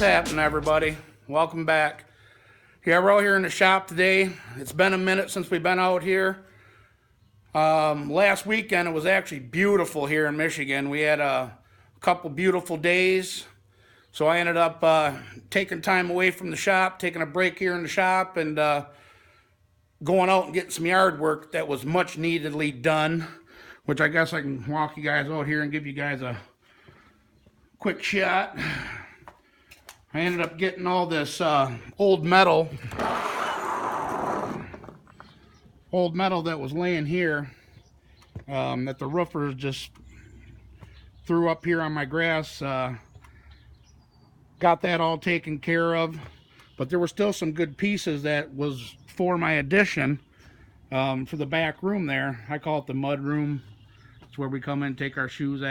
happening, everybody? Welcome back. Yeah, we're out here in the shop today. It's been a minute since we've been out here. Last weekend it was actually beautiful here in Michigan. We had a couple beautiful days. So I ended up taking time away from the shop, taking a break here in the shop, and going out and getting some yard work that was much neededly done, which I guess I can walk you guys out here and give you guys a quick shot. I ended up getting all this old metal that was laying here that the roofers just threw up here on my grass. Got that all taken care of, but there were still some good pieces that was for my addition for the back room there. I call it the mud room. It's where we come in and take our shoes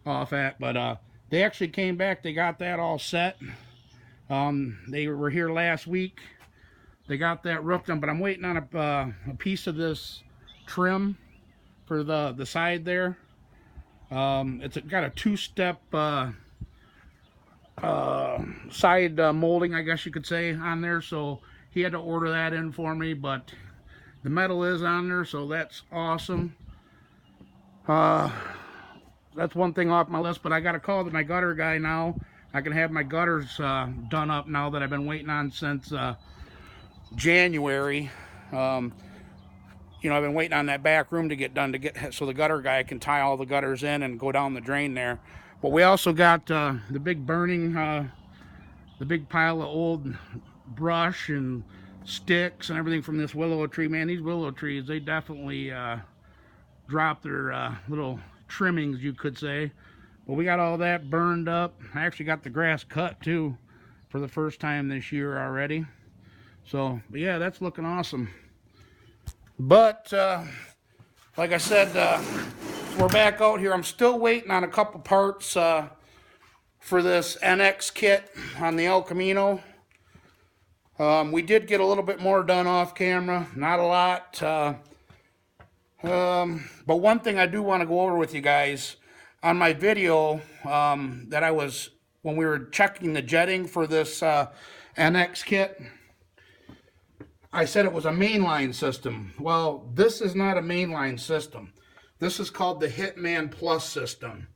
off at, but they actually came back. They got that all set. They were here last week. They got that roof done, but I'm waiting on a piece of this trim for the side there. It's got a two-step side molding, I guess you could say, on there, so he had to order that in for me, but the metal is on there, so that's awesome. That's one thing off my list, but I got to call my gutter guy now. I can have my gutters done up now that I've been waiting on since January. You know, I've been waiting on that back room to get done so the gutter guy can tie all the gutters in and go down the drain there. But we also got the big the big pile of old brush and sticks and everything from this willow tree. Man, these willow trees, they definitely drop their little trimmings, you could say. But we got all that burned up. I actually got the grass cut too for the first time this year already. So, but yeah, that's looking awesome. But like I said, we're back out here. I'm still waiting on a couple parts for this NX kit on the El Camino. We did get a little bit more done off camera, not a lot. But one thing I do want to go over with you guys, on my video that I was, when we were checking the jetting for this NX kit, I said it was a mainline system. Well, this is not a mainline system. This is called the Hitman Plus system.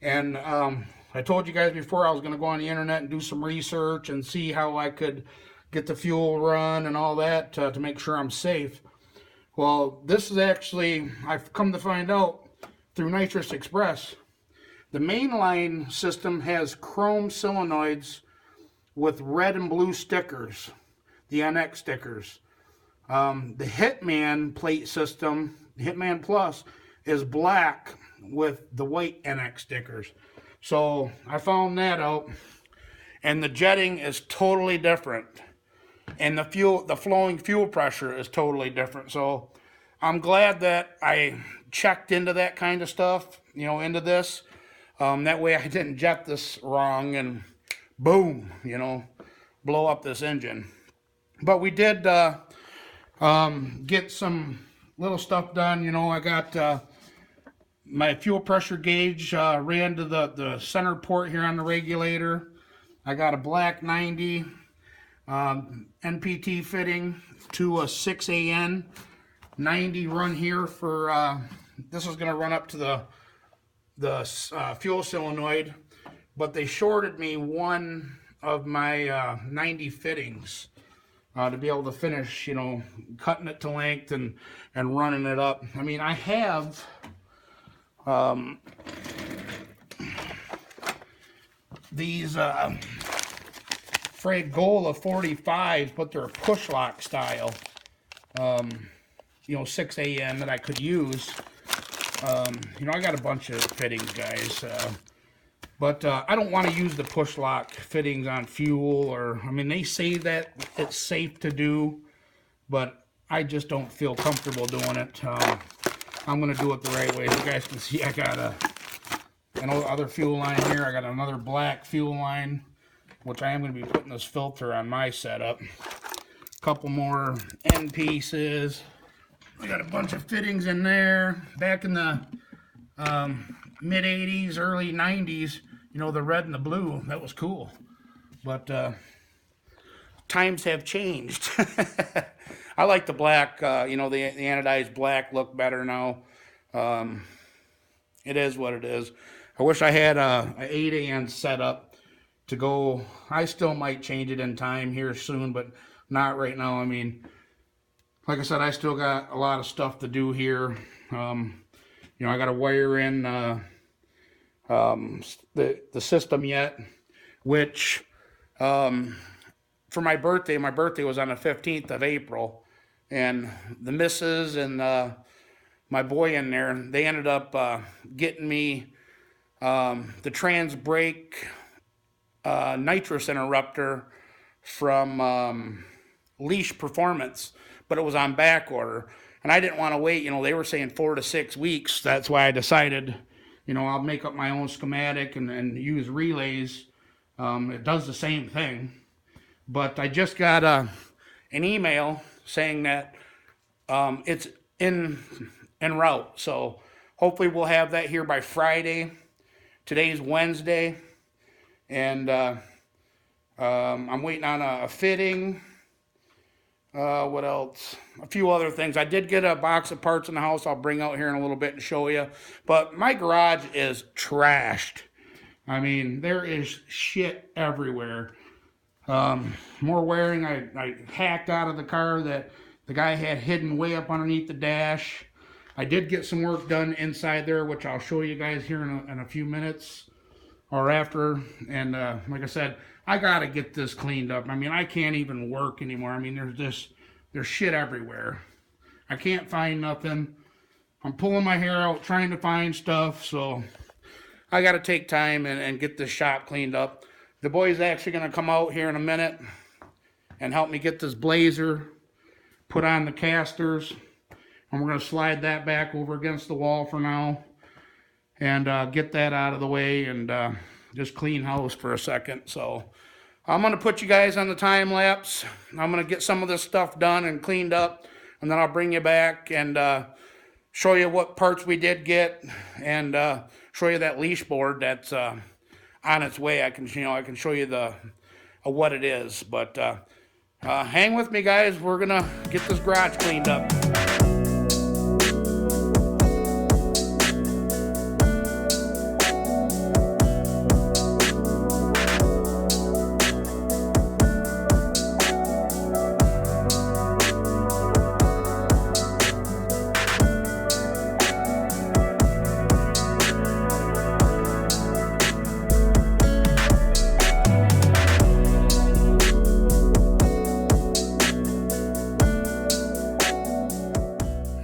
And I told you guys before I was going to go on the internet and do some research and see how I could get the fuel run and all that to make sure I'm safe. Well, this is actually, I've come to find out through Nitrous Express, the mainline system has chrome solenoids with red and blue stickers, the NX stickers. The Hitman plate system, Hitman Plus, is black with the white NX stickers. So I found that out, and the jetting is totally different, and the flowing fuel pressure is totally different. So I'm glad that I checked into that kind of stuff, you know, into this. That way I didn't jet this wrong and boom, you know, blow up this engine. But we did get some little stuff done. You know, I got my fuel pressure gauge ran to the center port here on the regulator. I got a black 90 NPT fitting to a 6AN 90 run here for this is going to run up to the fuel solenoid, but they shorted me one of my 90 fittings to be able to finish, you know, cutting it to length and running it up. I mean, I have these Fragola 45s, but they're push lock style, you know, 6AM that I could use. You know, I got a bunch of fittings, guys, but I don't want to use the push lock fittings on fuel, or, I mean, they say that it's safe to do, but I just don't feel comfortable doing it. I'm going to do it the right way. As you guys can see, I got an other fuel line here. I got another black fuel line, which I am going to be putting this filter on my setup. A couple more end pieces. I got a bunch of fittings in there. Back in the mid 80s, early 90s, you know, the red and the blue, that was cool. but times have changed. I like the black, you know, the anodized black look better now. It is what it is. I wish I had a 8 set up to go. I still might change it in time here soon, but not right now. I mean, like I said, I still got a lot of stuff to do here. You know, I got to wire in the system yet, which for my birthday was on the 15th of April, and the missus and my boy in there, they ended up getting me the trans brake nitrous interrupter from Leash Performance, but it was on back order, and I didn't want to wait. You know, they were saying 4 to 6 weeks. That's why I decided, you know, I'll make up my own schematic and use relays. It does the same thing, but I just got an email saying that it's en route. So hopefully we'll have that here by Friday. Today's Wednesday, and I'm waiting on a fitting. What else? A few other things. I did get a box of parts in the house I'll bring out here in a little bit and show you. But my garage is trashed. I mean, there is shit everywhere. More wiring I hacked out of the car that the guy had hidden way up underneath the dash. I did get some work done inside there, which I'll show you guys here in a few minutes or after. And like I said, I gotta get this cleaned up. I mean, I can't even work anymore. I mean, there's shit everywhere. I can't find nothing. I'm pulling my hair out trying to find stuff, so I gotta take time and get this shop cleaned up. The boy's actually gonna come out here in a minute and help me get this blazer, put on the casters, and we're gonna slide that back over against the wall for now and get that out of the way and just clean house for a second. So I'm going to put you guys on the time lapse. I'm going to get some of this stuff done and cleaned up, and then I'll bring you back and show you what parts we did get, and show you that leash board that's on its way. I can show you what it is. But hang with me, guys. We're going to get this garage cleaned up.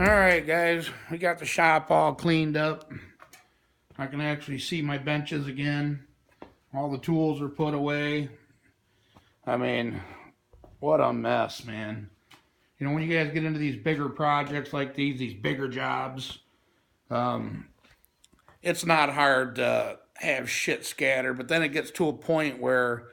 Alright guys, we got the shop all cleaned up. I can actually see my benches again. All the tools are put away. I mean, what a mess, man. You know, when you guys get into these bigger projects like these bigger jobs, it's not hard to have shit scattered, but then it gets to a point where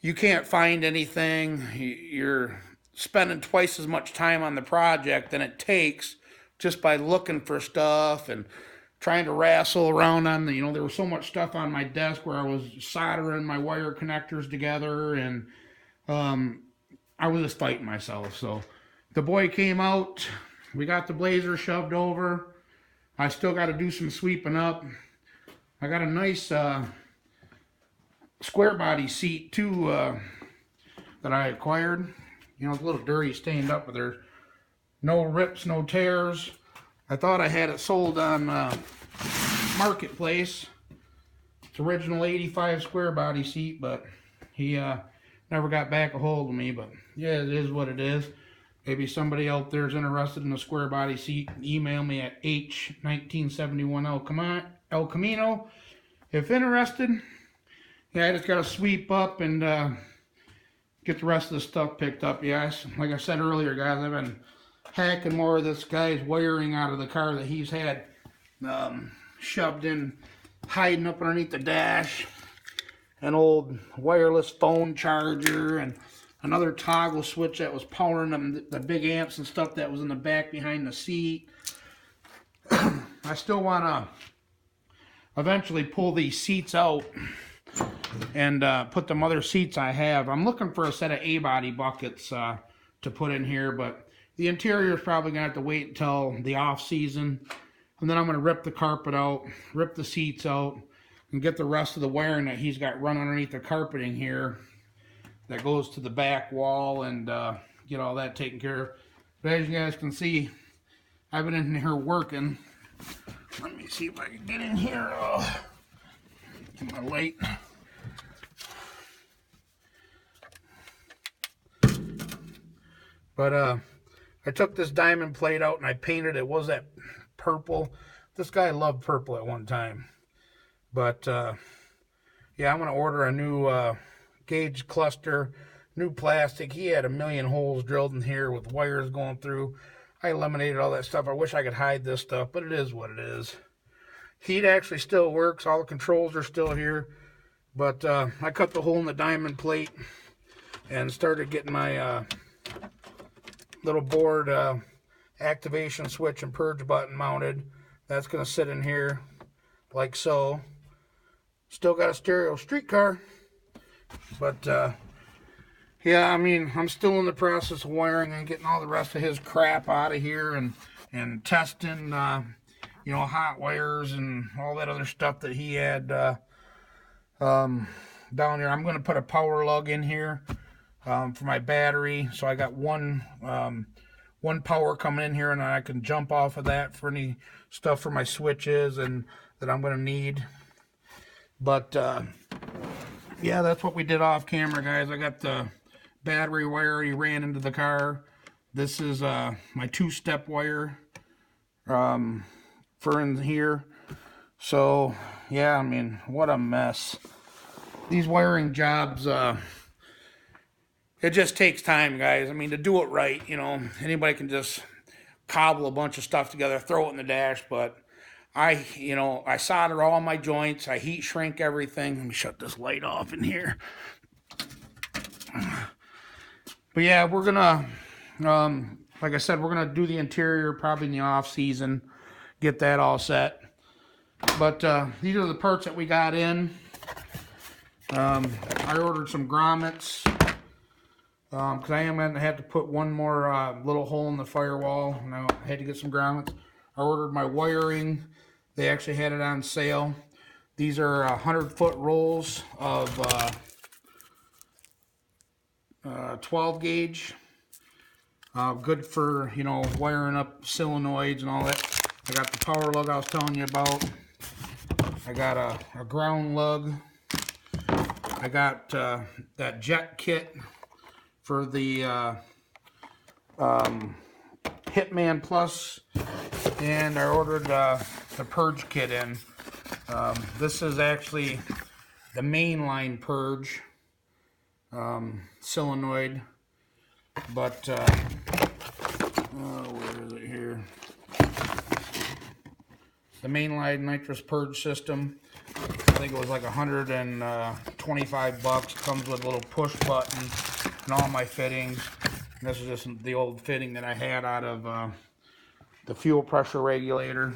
you can't find anything. You're spending twice as much time on the project than it takes just by looking for stuff and trying to wrestle around on the, you know, there was so much stuff on my desk where I was soldering my wire connectors together, and I was just fighting myself. So the boy came out, we got the blazer shoved over. I still got to do some sweeping up. I got a nice square body seat too that I acquired. You know, it's a little dirty, stained up, but there's no rips, no tears. I thought I had it sold on Marketplace. It's original 85 square body seat, but he never got back a hold of me. But yeah, it is what it is. Maybe somebody out there is interested in a square body seat. Email me at h1971 El Camino. If interested, yeah, I just got to sweep up and get the rest of the stuff picked up. Yes, like I said earlier, guys, I've been hacking more of this guy's wiring out of the car that he's had shoved in, hiding up underneath the dash. An old wireless phone charger and another toggle switch that was powering the big amps and stuff that was in the back behind the seat. I still want to eventually pull these seats out and put them other seats I have. I'm looking for a set of A-body buckets to put in here, but the interior is probably going to have to wait until the off season. And then I'm going to rip the carpet out, rip the seats out, and get the rest of the wiring that he's got run underneath the carpeting here that goes to the back wall, and get all that taken care of. But as you guys can see, I've been in here working. Let me see if I can get in here. Get my light. But I took this diamond plate out and I painted it. Was that purple? This guy loved purple at one time. But yeah, I'm going to order a new gauge cluster, new plastic. He had 1,000,000 holes drilled in here with wires going through. I eliminated all that stuff. I wish I could hide this stuff, but it is what it is. Heat actually still works. All the controls are still here. But I cut the hole in the diamond plate and started getting my little board activation switch and purge button mounted. That's going to sit in here like so. Still got a stereo streetcar. But yeah, I mean, I'm still in the process of wiring and getting all the rest of his crap out of here, and testing, you know, hot wires and all that other stuff that he had down here. I'm going to put a power lug in here for my battery, so I got one power coming in here, and I can jump off of that for any stuff for my switches and that I'm going to need. But yeah, that's what we did off camera, guys. I got the battery wire he ran into the car. This is my 2-step wire for in here. So yeah, I mean, what a mess. These wiring jobs, it just takes time, guys. I mean, to do it right, you know, anybody can just cobble a bunch of stuff together, throw it in the dash, but you know, I solder all my joints, I heat shrink everything. Let me shut this light off in here. But yeah, we're gonna, like I said, we're gonna do the interior probably in the off season, get that all set. But these are the parts that we got in. I ordered some grommets because I am gonna have to put one more little hole in the firewall. Now I had to get some grommets. I ordered my wiring. They actually had it on sale. These are 100-foot rolls of 12 gauge. Good for, you know, wiring up solenoids and all that. I got the power lug I was telling you about. I got a ground lug. I got that jet kit for the Hitman Plus, and I ordered the purge kit in. This is actually the mainline purge solenoid, but where is it here? The mainline nitrous purge system. I think it was like $125. Comes with a little push button and all my fittings. And this is just the old fitting that I had out of the fuel pressure regulator.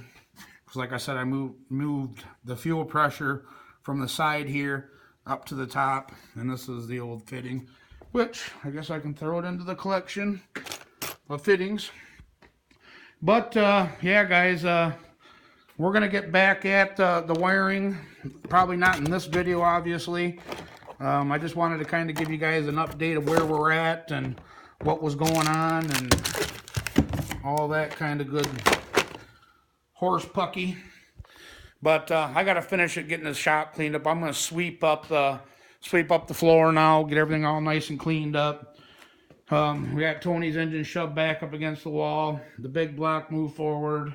Because like I said, I moved the fuel pressure from the side here up to the top, and this is the old fitting, which I guess I can throw it into the collection of fittings. But yeah, guys, we're gonna get back at the wiring. Probably not in this video, obviously. I just wanted to kind of give you guys an update of where we're at and what was going on and all that kind of good horse pucky. But I got to finish it, getting the shop cleaned up. I'm going to sweep up the floor now, get everything all nice and cleaned up. We got Tony's engine shoved back up against the wall. The big block moved forward.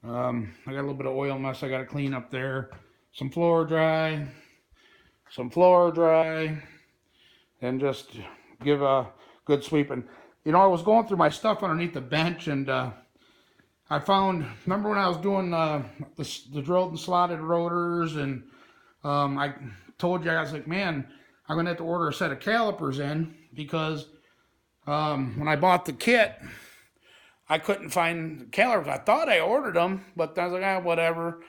I got a little bit of oil mess I got to clean up there. Some floor dry, and just give a good sweep. And you know, I was going through my stuff underneath the bench, and I found, remember when I was doing the drilled and slotted rotors, and I told you, I was like, man, I'm gonna have to order a set of calipers in, because when I bought the kit, I couldn't find calipers. I thought I ordered them, but I was like, whatever.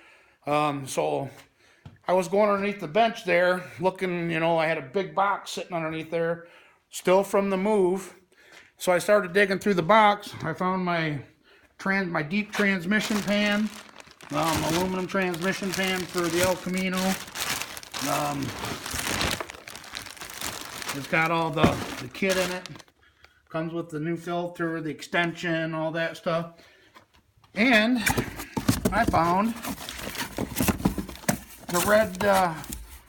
So I was going underneath the bench there, looking, I had a big box sitting underneath there, still from the move. So I started digging through the box. I found my deep transmission pan, aluminum transmission pan for the El Camino. It's got all the kit in it. Comes with the new filter, the extension, all that stuff. And I found the red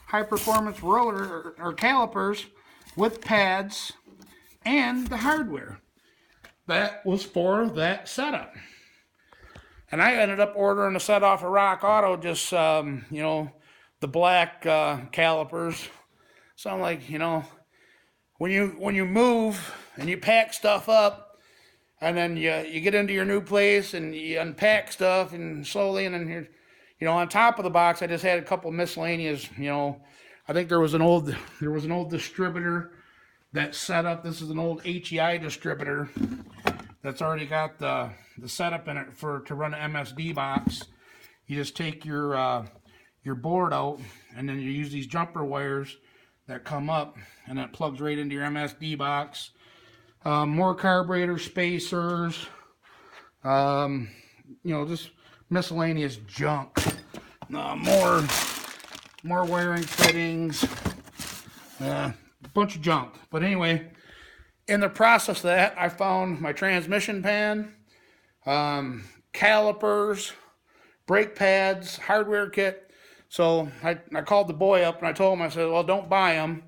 high performance rotor or calipers with pads and the hardware. That was for that setup. And I ended up ordering a set off of Rock Auto, just, the black calipers. So I'm like, when you move and you pack stuff up, and then you get into your new place and you unpack stuff and slowly, and then you're, on top of the box, I just had a couple miscellaneous, I think there was an old distributor that's set up. This is an old HEI distributor that's already got the setup in it to run an MSD box. You just take your board out, and then you use these jumper wires that come up, and that plugs right into your MSD box. More carburetor spacers, just miscellaneous junk. More wiring fittings, a bunch of junk. But anyway, in the process of that, I found my transmission pan, calipers, brake pads, hardware kit. So I called the boy up and I told him, I said, well, don't buy them.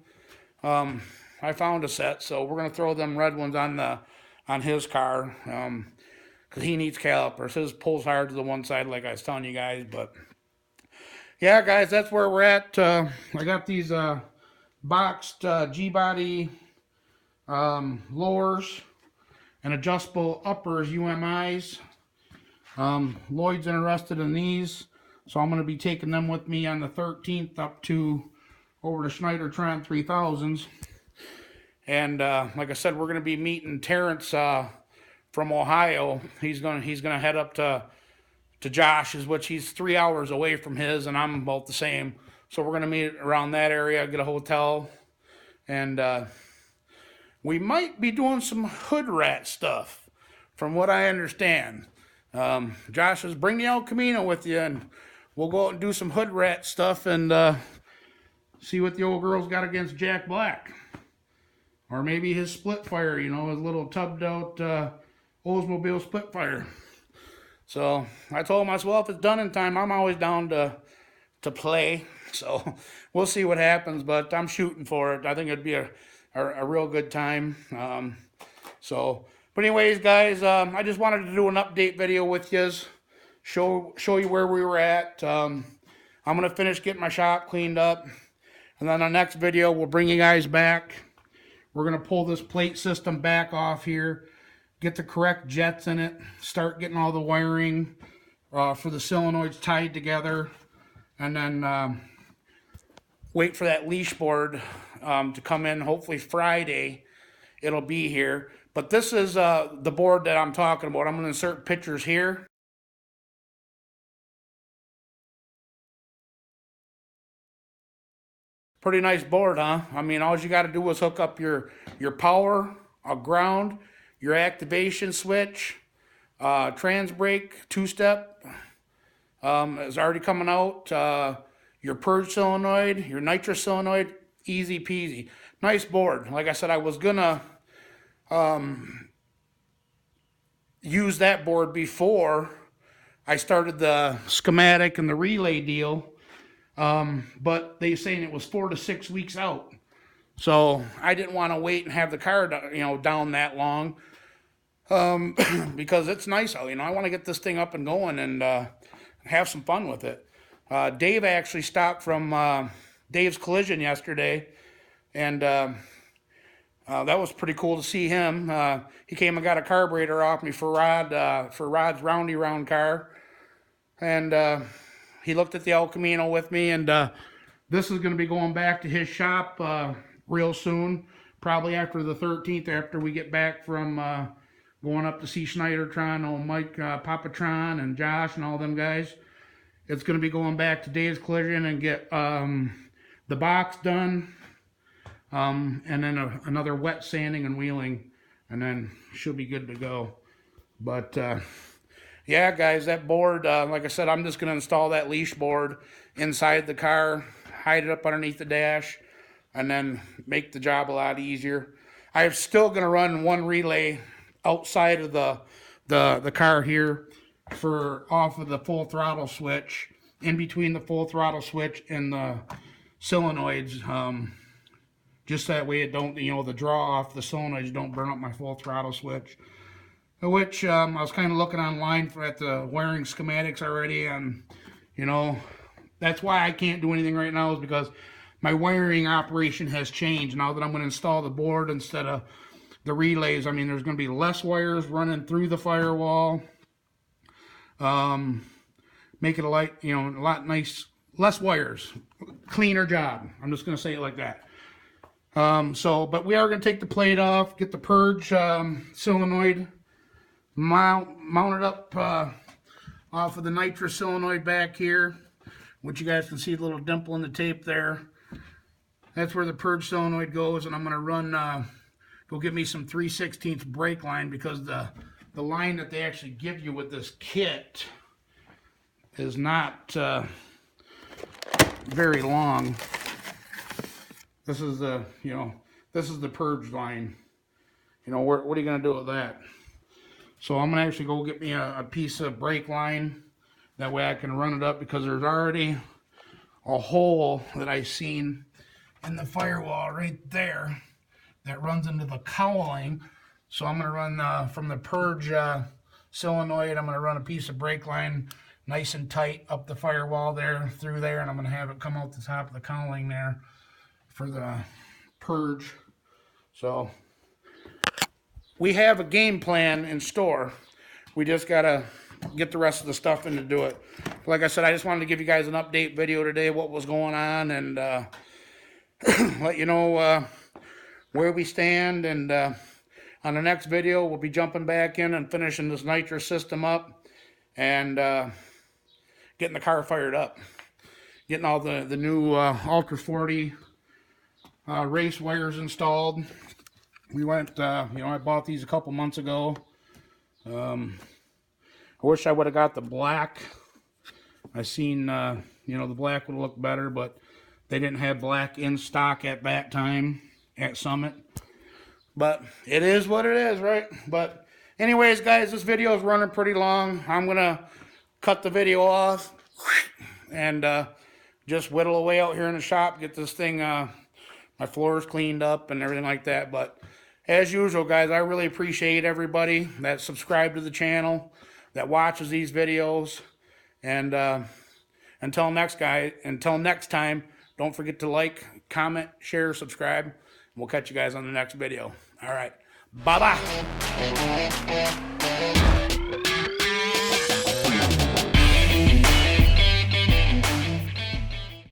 I found a set, so we're going to throw them red ones on his car, because he needs calipers. His pulls hard to the one side, like I was telling you guys. But yeah, guys, that's where we're at. I got these boxed G-body lowers and adjustable uppers, UMIs. Lloyd's interested in these, so I'm going to be taking them with me on the 13th up to over to Schneider-Tron 3000s. And like I said, we're going to be meeting Terrence from Ohio. He's gonna head up to Josh's, which he's 3 hours away from his, and I'm about the same. So we're going to meet around that area, get a hotel, and we might be doing some hood rat stuff, from what I understand. Josh says, bring the El Camino with you, and we'll go out and do some hood rat stuff and see what the old girl's got against Jack Black. Or maybe his split fire, his little tubbed out Oldsmobile split fire. So I told him, I said, well, if it's done in time, I'm always down to play. So we'll see what happens, but I'm shooting for it. I think it'd be a real good time. But anyways, guys, I just wanted to do an update video with you, show you where we were at. I'm going to finish getting my shop cleaned up. And then the next video, we'll bring you guys back. We're going to pull this plate system back off here, get the correct jets in it, start getting all the wiring for the solenoids tied together, and then wait for that leash board to come in. Hopefully Friday it'll be here. But this is the board that I'm talking about. I'm going to insert pictures here. Pretty nice board, huh? I mean, all you got to do is hook up your power, a ground, your activation switch, trans brake, two-step is already coming out, your purge solenoid, your nitrous solenoid, easy peasy. Nice board. Like I said, I was gonna use that board before I started the schematic and the relay deal. But they saying it was 4 to 6 weeks out. So I didn't want to wait and have the car, down that long. Because it's nice out, I want to get this thing up and going and have some fun with it. Dave actually stopped from Dave's Collision yesterday, and that was pretty cool to see him. He came and got a carburetor off me for Rod's roundy round car, and he looked at the El Camino with me, and this is going to be going back to his shop real soon, probably after the 13th, after we get back from going up to see Schneider-Tron, old Mike Papatron, and Josh, and all them guys. it's going to be going back to Dave's Collision and get the box done, and then another wet sanding and wheeling, and then she'll be good to go. But yeah, guys, that board, like I said, I'm just going to install that leash board inside the car, hide it up underneath the dash, and then make the job a lot easier. I'm still going to run one relay outside of the car here for off of the full throttle switch, in between the full throttle switch and the solenoids, just that way it don't, the draw off the solenoids don't burn up my full throttle switch. Which I was kind of looking online at the wiring schematics already, and that's why I can't do anything right now, is because my wiring operation has changed now that I'm going to install the board instead of the relays. I mean, there's going to be less wires running through the firewall. Make it a lot nice, less wires, cleaner job. I'm just going to say it like that. But we are going to take the plate off, get the purge solenoid mounted up off of the nitrous solenoid back here, which you guys can see the little dimple in the tape there. That's where the purge solenoid goes, and I'm going to run, go get me some 3/16 brake line, because the line that they actually give you with this kit is not very long. This is the, this is the purge line. What are you going to do with that? So I'm going to actually go get me a piece of brake line. That way I can run it up, because there's already a hole that I've seen in the firewall right there that runs into the cowling. So I'm going to run from the purge solenoid, I'm going to run a piece of brake line nice and tight up the firewall there, through there, and I'm going to have it come out the top of the cowling there for the purge. So we have a game plan in store. We just got to get the rest of the stuff in to do it. Like I said, I just wanted to give you guys an update video today, what was going on, and let you know where we stand. And on the next video, we'll be jumping back in and finishing this nitrous system up, and getting the car fired up, getting all the new Ultra 40 race wires installed. We went, I bought these a couple months ago. I wish I would have got the black. I seen, the black would look better, but they didn't have black in stock at that time at Summit. But it is what it is, right? But anyways, guys, this video is running pretty long. I'm going to cut the video off and just whittle away out here in the shop, get this thing, my floors cleaned up and everything like that. But as usual, guys, I really appreciate everybody that subscribed to the channel, that watches these videos. And until next time, don't forget to like, comment, share, subscribe. We'll catch you guys on the next video. All right. Bye-bye.